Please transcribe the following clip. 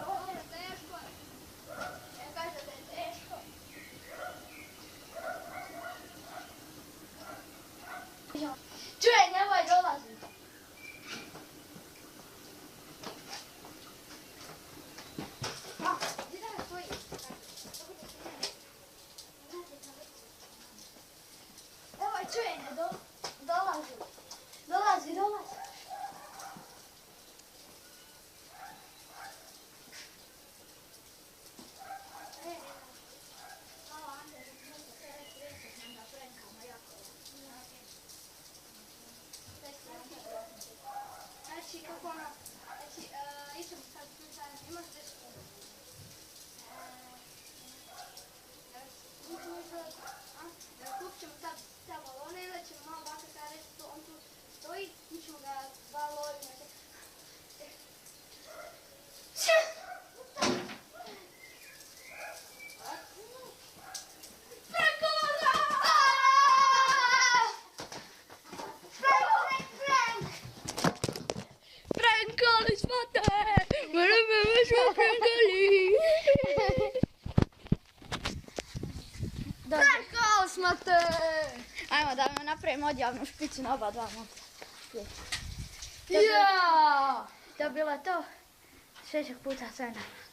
Ovo je teško. Ja kažem da je teško. Čuje, nemoj dolaziti. Gdje da stoji? Evo čuje, ne dolazi. Dolazi. Znači, kako ono, ićemo sad imaš 10 kuna. Kupit ćemo sad te balone ili ćemo malo baka kada reći to, on tu stoji, mi ćemo ga balonima. Prankali smo te! Mi smo prankali! Prankali smo te! Ajmo da vam napravimo odjavnu špicu na oba dva momka. Ja! To je bilo to. Sljedećeg puta sve nama.